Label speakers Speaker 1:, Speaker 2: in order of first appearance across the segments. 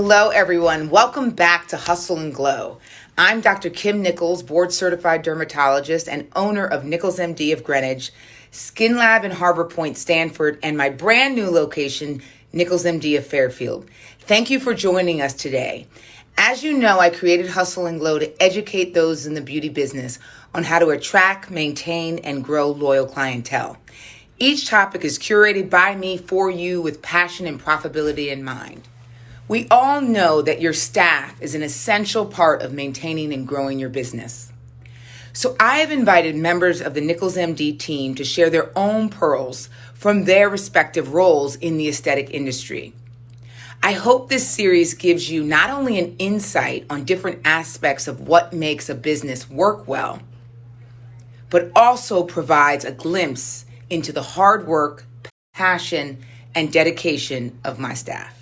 Speaker 1: Hello, everyone. Welcome back to Hustle and Glow. I'm Dr. Kim Nichols, board certified dermatologist and owner of Nichols MD of Greenwich, Skin Lab in Harbor Point, Stanford, and my brand new location, Nichols MD of Fairfield. Thank you for joining us today. As you know, I created Hustle and Glow to educate those in the beauty business on how to attract, maintain, and grow loyal clientele. Each topic is curated by me for you with passion and profitability in mind. We all know that your staff is an essential part of maintaining and growing your business. So I have invited members of the Nichols MD team to share their own pearls from their respective roles in the aesthetic industry. I hope this series gives you not only an insight on different aspects of what makes a business work well, but also provides a glimpse into the hard work, passion, and dedication of my staff.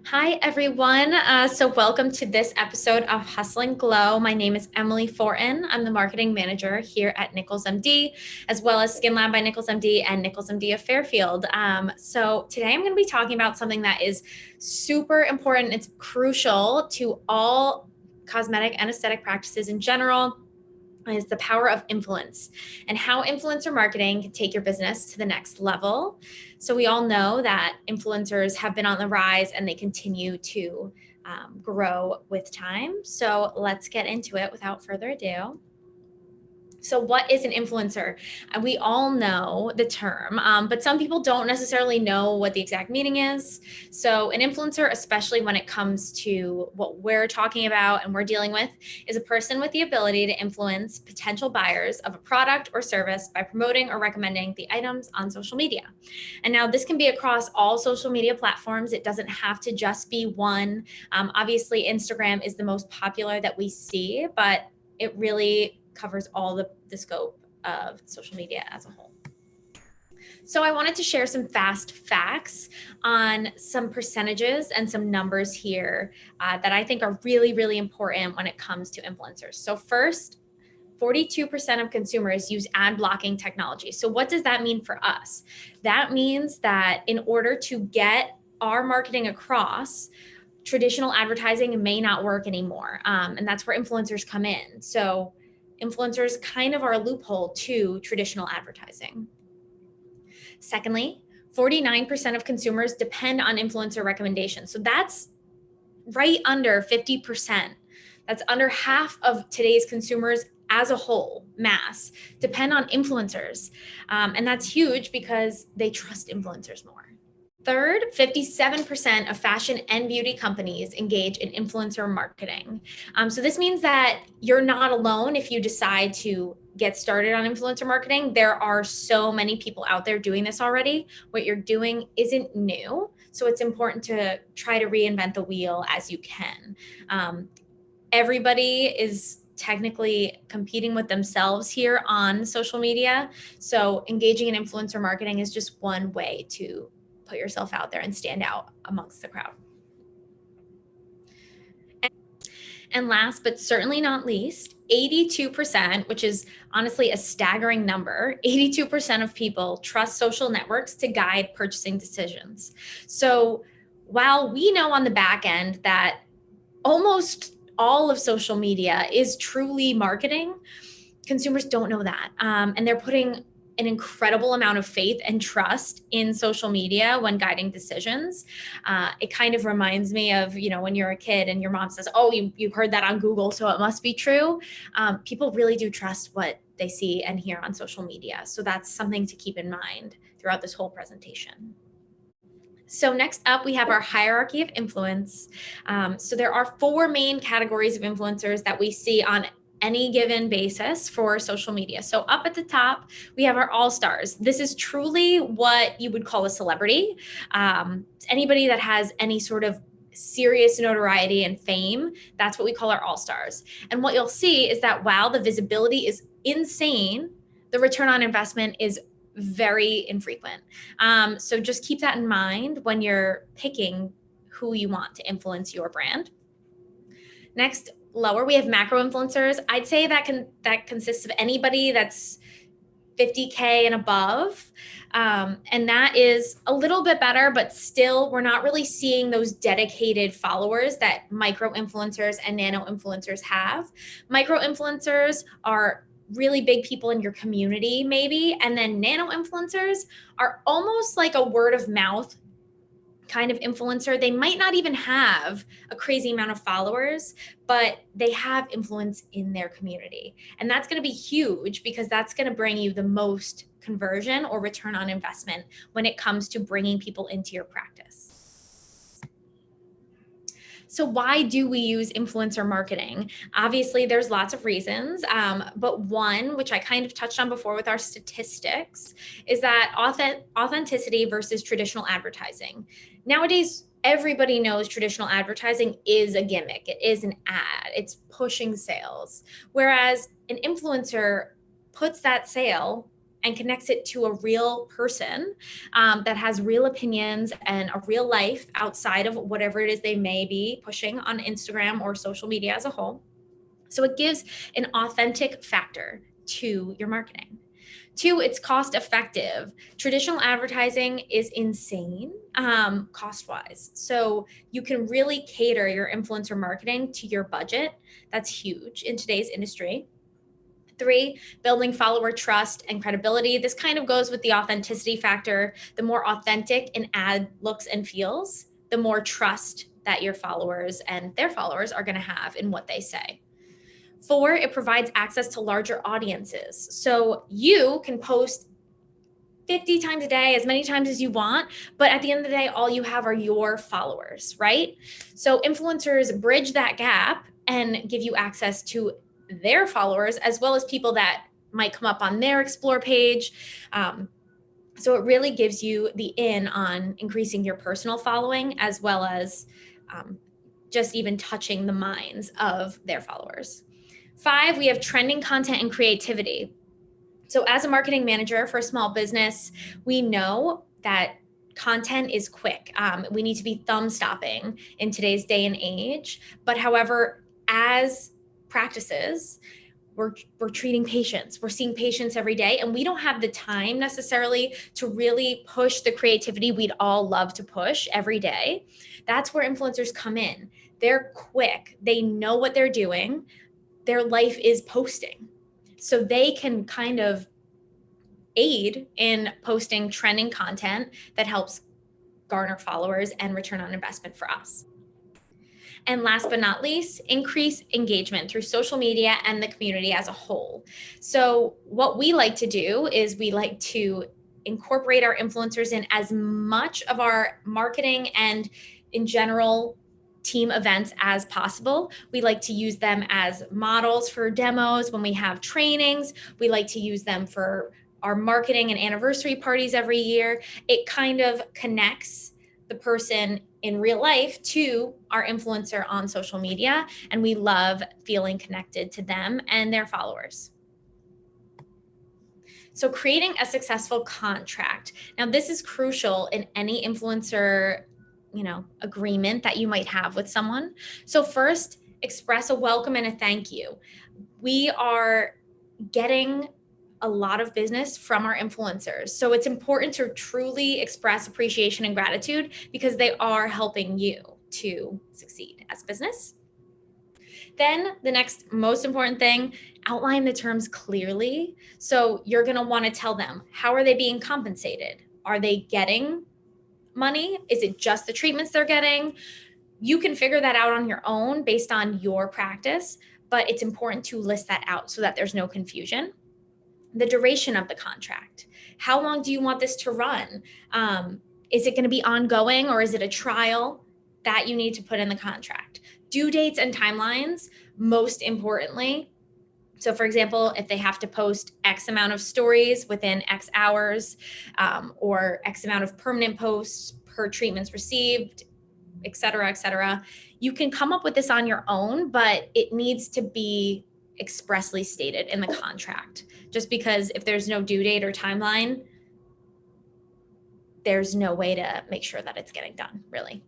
Speaker 2: Hi, everyone. So welcome to this episode of Hustle and Glow. My name is Emily Fortin. I'm the marketing manager here at Nichols MD, as well as Skin Lab by Nichols MD and Nichols MD of Fairfield. So today I'm going to be talking about something that is super important. It's crucial to all cosmetic and aesthetic practices in general. Is the power of influence and how influencer marketing can take your business to the next level. So we all know that influencers have been on the rise and they continue to grow with time. So let's get into it without further ado. So what is an influencer? We all know the term, but some people don't necessarily know what the exact meaning is. So an influencer, especially when it comes to what we're talking about and we're dealing with, is a person with the ability to influence potential buyers of a product or service by promoting or recommending the items on social media. And now this can be across all social media platforms. It doesn't have to just be one. Obviously, Instagram is the most popular that we see, but it really covers all the scope of social media as a whole. So I wanted to share some fast facts on some percentages and some numbers here that I think are really, really important when it comes to influencers. So first, 42% of consumers use ad blocking technology. So what does that mean for us? That means that in order to get our marketing across, traditional advertising may not work anymore. And that's where influencers come in. So influencers kind of are a loophole to traditional advertising. Secondly, 49% of consumers depend on influencer recommendations. So that's right under 50%. That's under half of today's consumers as a whole, mass, depend on influencers. And that's huge because they trust influencers more. Third, 57% of fashion and beauty companies engage in influencer marketing. So this means that you're not alone if you decide to get started on influencer marketing. There are so many people out there doing this already. What you're doing isn't new. So it's important to try to reinvent the wheel as you can. Everybody is technically competing with themselves here on social media. So engaging in influencer marketing is just one way to put yourself out there and stand out amongst the crowd. And last, but certainly not least, 82%, which is honestly a staggering number, 82% of people trust social networks to guide purchasing decisions. So while we know on the back end that almost all of social media is truly marketing, consumers don't know that. And they're putting an incredible amount of faith and trust in social media when guiding decisions. It kind of reminds me of, when you're a kid and your mom says, oh, you heard that on Google, so it must be true. People really do trust what they see and hear on social media. So that's something to keep in mind throughout this whole presentation. So next up, we have our hierarchy of influence. So there are 4 main categories of influencers that we see on any given basis for social media. So up at the top, we have our all-stars. This is truly what you would call a celebrity. Anybody that has any sort of serious notoriety and fame, that's what we call our all-stars. And what you'll see is that while the visibility is insane, the return on investment is very infrequent. So just keep that in mind when you're picking who you want to influence your brand. Next, lower, we have macro influencers. I'd say that consists of anybody that's 50K and above. And that is a little bit better, but still we're not really seeing those dedicated followers that micro influencers and nano influencers have. Micro influencers are really big people in your community maybe, and then nano influencers are almost like a word of mouth kind of influencer. They might not even have a crazy amount of followers, but they have influence in their community. And that's going to be huge because that's going to bring you the most conversion or return on investment when it comes to bringing people into your practice. So why do we use influencer marketing? Obviously, there's lots of reasons, but one, which I kind of touched on before with our statistics, is that authenticity versus traditional advertising. Nowadays, everybody knows traditional advertising is a gimmick. It is an ad. It's pushing sales. Whereas an influencer puts that sale and connects it to a real person that has real opinions and a real life outside of whatever it is they may be pushing on Instagram or social media as a whole. So it gives an authentic factor to your marketing. Two, it's cost effective. Traditional advertising is insane cost-wise. So you can really cater your influencer marketing to your budget. That's huge in today's industry. Three, building follower trust and credibility. This kind of goes with the authenticity factor. The more authentic an ad looks and feels, the more trust that your followers and their followers are going to have in what they say. Four, it provides access to larger audiences. So you can post 50 times a day, as many times as you want, but at the end of the day, all you have are your followers, right? So influencers bridge that gap and give you access to their followers, as well as people that might come up on their explore page. So it really gives you the in on increasing your personal following, as well as just even touching the minds of their followers. Five, we have trending content and creativity. So as a marketing manager for a small business, we know that content is quick. We need to be thumb stopping in today's day and age. But however, as practices, we're treating patients. We're seeing patients every day, and we don't have the time necessarily to really push the creativity we'd all love to push every day. That's where influencers come in. They're quick. They know what they're doing. Their life is posting. So they can kind of aid in posting trending content that helps garner followers and return on investment for us. And last but not least, increase engagement through social media and the community as a whole. So what we like to do is we like to incorporate our influencers in as much of our marketing and in general team events as possible. We like to use them as models for demos when we have trainings. We like to use them for our marketing and anniversary parties every year. It kind of connects the person in real life to our influencer on social media, and we love feeling connected to them and their followers. So creating a successful contract. Now, this is crucial in any influencer agreement that you might have with someone. So first, express a welcome and a thank you. We are getting a lot of business from our influencers. So it's important to truly express appreciation and gratitude because they are helping you to succeed as a business. Then the next most important thing, outline the terms clearly. So you're going to want to tell them, how are they being compensated? Are they getting money? Is it just the treatments they're getting? You can figure that out on your own based on your practice, but it's important to list that out so that there's no confusion. The duration of the contract. How long do you want this to run? Is it going to be ongoing or is it a trial? That you need to put in the contract. Due dates and timelines, most importantly. So for example, if they have to post X amount of stories within X hours, or X amount of permanent posts per treatments received, et cetera, you can come up with this on your own, but it needs to be expressly stated in the contract. Just because if there's no due date or timeline, there's no way to make sure that it's getting done, really.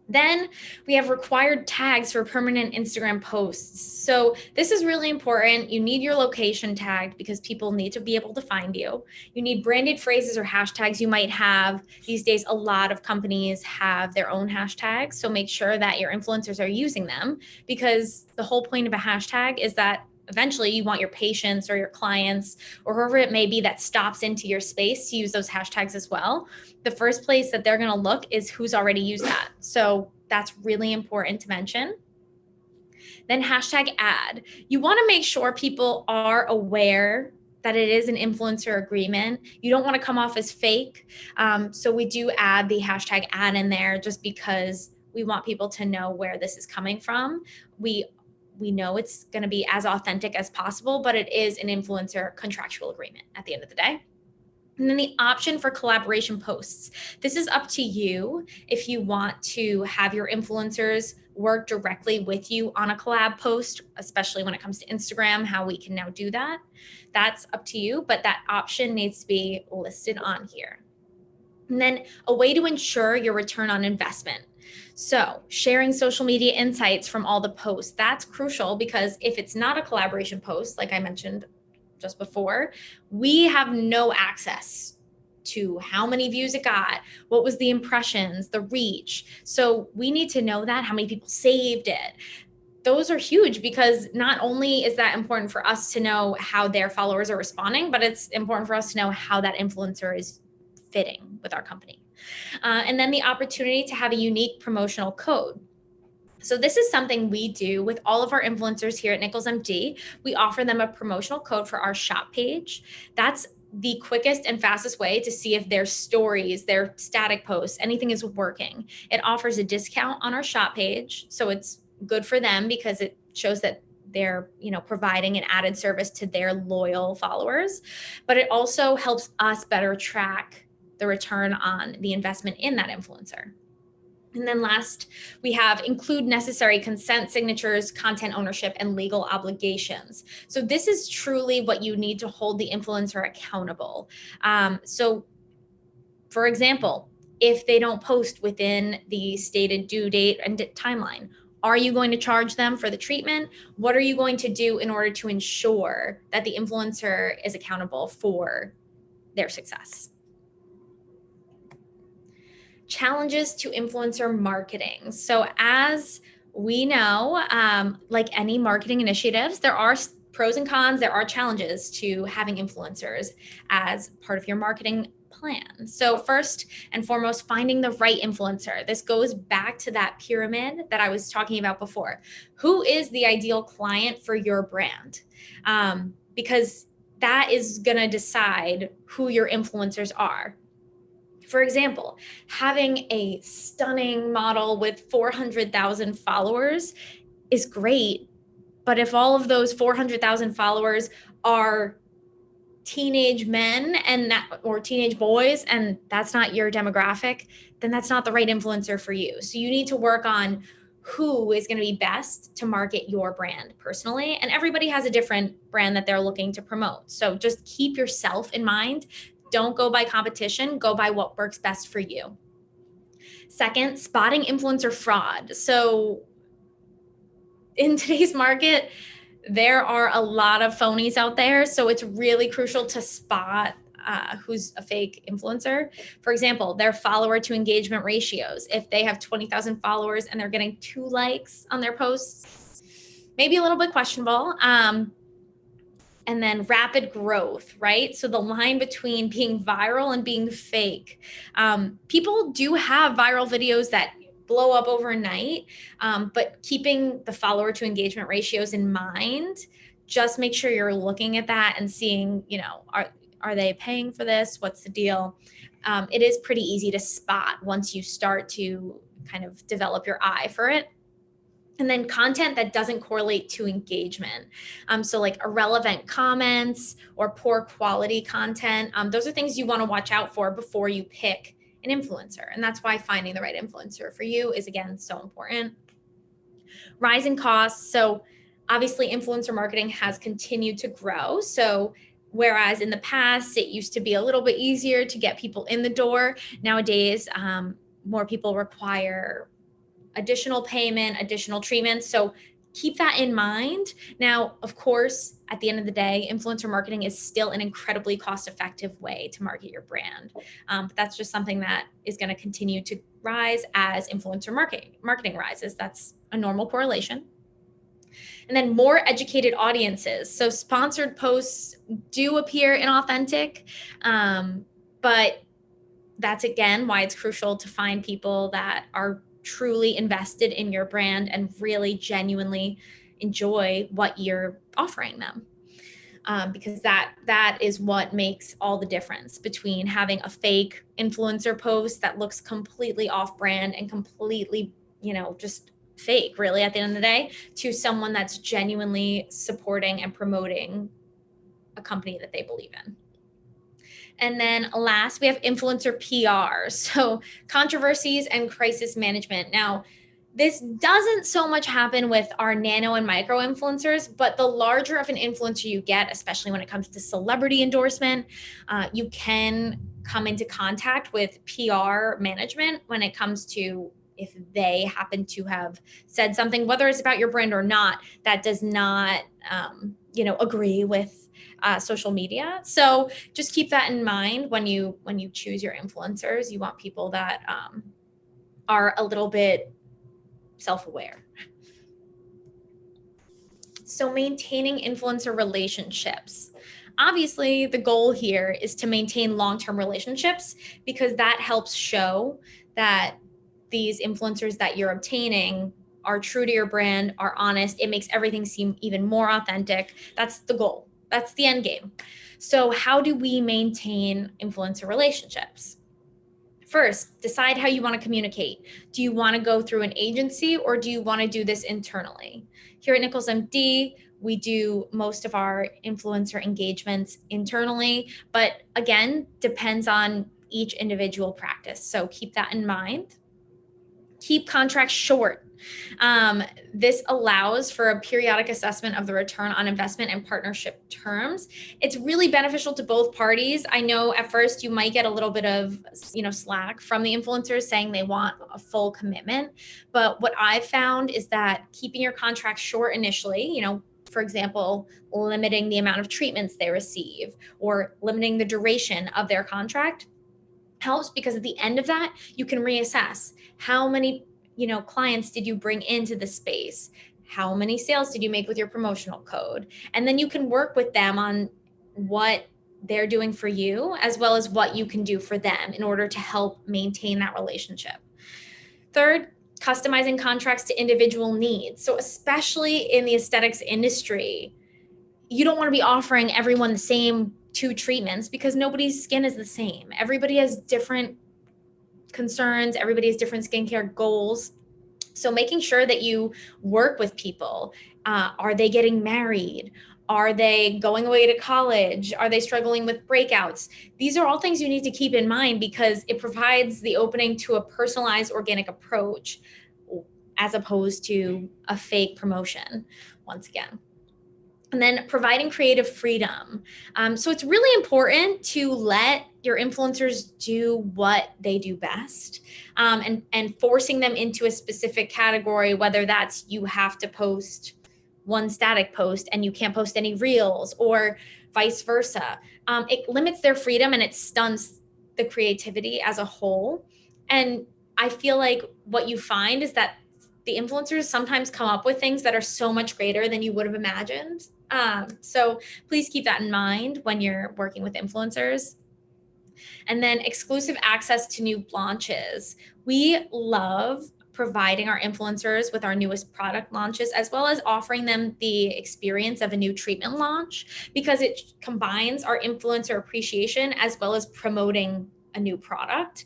Speaker 2: Then we have required tags for permanent Instagram posts. So this is really important. You need your location tagged because people need to be able to find you. You need branded phrases or hashtags you might have. These days, a lot of companies have their own hashtags. So make sure that your influencers are using them, because the whole point of a hashtag is that eventually you want your patients or your clients or whoever it may be that stops into your space to use those hashtags as well. The first place that they're going to look is who's already used that. So that's really important to mention. Then hashtag ad. You want to make sure people are aware that it is an influencer agreement. You don't want to come off as fake. So we do add the hashtag ad in there just because we want people to know where this is coming from. We know it's going to be as authentic as possible, but it is an influencer contractual agreement at the end of the day. And then the option for collaboration posts. This is up to you if you want to have your influencers work directly with you on a collab post, especially when it comes to Instagram, how we can now do that. That's up to you, but that option needs to be listed on here. And then a way to ensure your return on investment. So sharing social media insights from all the posts, that's crucial, because if it's not a collaboration post, like I mentioned just before, we have no access to how many views it got, what was the impressions, the reach. So we need to know that, how many people saved it. Those are huge, because not only is that important for us to know how their followers are responding, but it's important for us to know how that influencer is fitting with our company. And then the opportunity to have a unique promotional code. So this is something we do with all of our influencers here at Nichols MD. We offer them a promotional code for our shop page. That's the quickest and fastest way to see if their stories, their static posts, anything is working. It offers a discount on our shop page. So it's good for them because it shows that they're, providing an added service to their loyal followers. But it also helps us better track the return on the investment in that influencer. And then last, we have include necessary consent signatures, content ownership, and legal obligations. So this is truly what you need to hold the influencer accountable. So for example, if they don't post within the stated due date and timeline, are you going to charge them for the treatment? What are you going to do in order to ensure that the influencer is accountable for their success? Challenges to influencer marketing. So as we know, like any marketing initiatives, there are pros and cons, there are challenges to having influencers as part of your marketing plan. So first and foremost, finding the right influencer. This goes back to that pyramid that I was talking about before. Who is the ideal client for your brand? Because that is going to decide who your influencers are. For example, having a stunning model with 400,000 followers is great, but if all of those 400,000 followers are teenage men or teenage boys, and that's not your demographic, then that's not the right influencer for you. So you need to work on who is going to be best to market your brand personally. And everybody has a different brand that they're looking to promote. So just keep yourself in mind. Don't go by competition, go by what works best for you. Second, spotting influencer fraud. So in today's market, there are a lot of phonies out there. So it's really crucial to spot who's a fake influencer. For example, their follower to engagement ratios. If they have 20,000 followers and they're getting 2 likes on their posts, maybe a little bit questionable. And then rapid growth, right? So the line between being viral and being fake. People do have viral videos that blow up overnight, but keeping the follower to engagement ratios in mind, just make sure you're looking at that and seeing, are they paying for this? What's the deal? It is pretty easy to spot once you start to kind of develop your eye for it. And then content that doesn't correlate to engagement. So like irrelevant comments or poor quality content. Those are things you want to watch out for before you pick an influencer. And that's why finding the right influencer for you is, again, so important. Rising costs. So obviously influencer marketing has continued to grow. So whereas in the past, it used to be a little bit easier to get people in the door, nowadays, more people require additional payment, additional treatments. So keep that in mind. Now, of course, at the end of the day, influencer marketing is still an incredibly cost-effective way to market your brand. But that's just something that is going to continue to rise as influencer marketing rises. That's a normal correlation. And then more educated audiences. So sponsored posts do appear inauthentic, but that's again why it's crucial to find people that are truly invested in your brand and really genuinely enjoy what you're offering them. Because that is what makes all the difference between having a fake influencer post that looks completely off brand and completely, just fake really at the end of the day, to someone that's genuinely supporting and promoting a company that they believe in. And then last, we have influencer PR. So controversies and crisis management. Now, this doesn't so much happen with our nano and micro influencers, but the larger of an influencer you get, especially when it comes to celebrity endorsement, you can come into contact with PR management when it comes to if they happen to have said something, whether it's about your brand or not, that does not, agree with social media. So just keep that in mind when you choose your influencers. You want people that are a little bit self-aware. So maintaining influencer relationships. Obviously, the goal here is to maintain long-term relationships because that helps show that these influencers that you're obtaining are true to your brand, are honest. It makes everything seem even more authentic. That's the goal. That's the end game. So how do we maintain influencer relationships? First, decide how you want to communicate. Do you want to go through an agency or do you want to do this internally? Here at Nichols MD, we do most of our influencer engagements internally, but again, depends on each individual practice. So keep that in mind. Keep contracts short. This allows for a periodic assessment of the return on investment and partnership terms. It's really beneficial to both parties. I know at first you might get a little bit of, slack from the influencers saying they want a full commitment. But what I've found is that keeping your contract short initially, for example, limiting the amount of treatments they receive or limiting the duration of their contract helps, because at the end of that, you can reassess how many, clients did you bring into the space? How many sales did you make with your promotional code? And then you can work with them on what they're doing for you, as well as what you can do for them in order to help maintain that relationship. Third, customizing contracts to individual needs. So especially in the aesthetics industry, you don't want to be offering everyone the same 2 treatments because nobody's skin is the same. Everybody has different concerns. Everybody has different skincare goals. So making sure that you work with people. Are they getting married? Are they going away to college? Are they struggling with breakouts? These are all things you need to keep in mind because it provides the opening to a personalized organic approach as opposed to a fake promotion, once again. And then providing creative freedom. So it's really important to let your influencers do what they do best, and forcing them into a specific category, whether that's you have to post one static post and you can't post any reels or vice versa. It limits their freedom and it stunts the creativity as a whole. And I feel like what you find is that the influencers sometimes come up with things that are so much greater than you would have imagined. So please keep that in mind when you're working with influencers. And then exclusive access to new launches. We love providing our influencers with our newest product launches, as well as offering them the experience of a new treatment launch, because it combines our influencer appreciation as well as promoting a new product.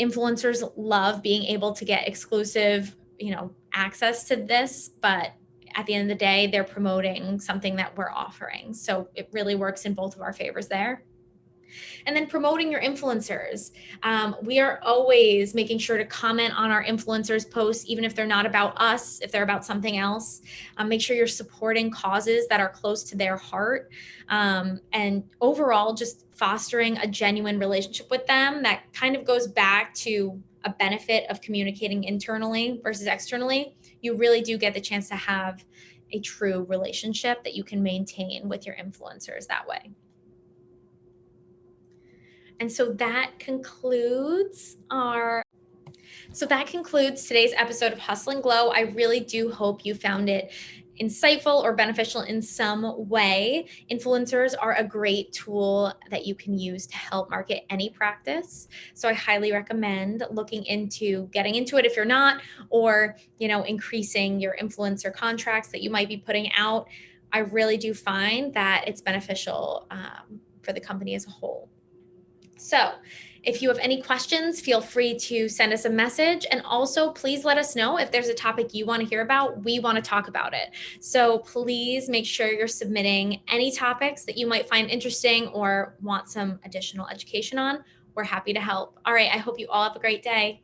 Speaker 2: Influencers love being able to get exclusive, access to this, but at the end of the day, they're promoting something that we're offering. So it really works in both of our favors there. And then promoting your influencers. We are always making sure to comment on our influencers' posts, even if they're not about us, if they're about something else. Make sure you're supporting causes that are close to their heart. And overall, just fostering a genuine relationship with them that kind of goes back to a benefit of communicating internally versus externally, you really do get the chance to have a true relationship that you can maintain with your influencers that way. And so that concludes today's episode of Hustle and Glow. I really do hope you found it insightful or beneficial in some way. Influencers are a great tool that you can use to help market any practice. So I highly recommend looking into getting into it if you're not, or, increasing your influencer contracts that you might be putting out. I really do find that it's beneficial for the company as a whole. So if you have any questions, feel free to send us a message. And also, please let us know if there's a topic you want to hear about. We want to talk about it. So please make sure you're submitting any topics that you might find interesting or want some additional education on. We're happy to help. All right. I hope you all have a great day.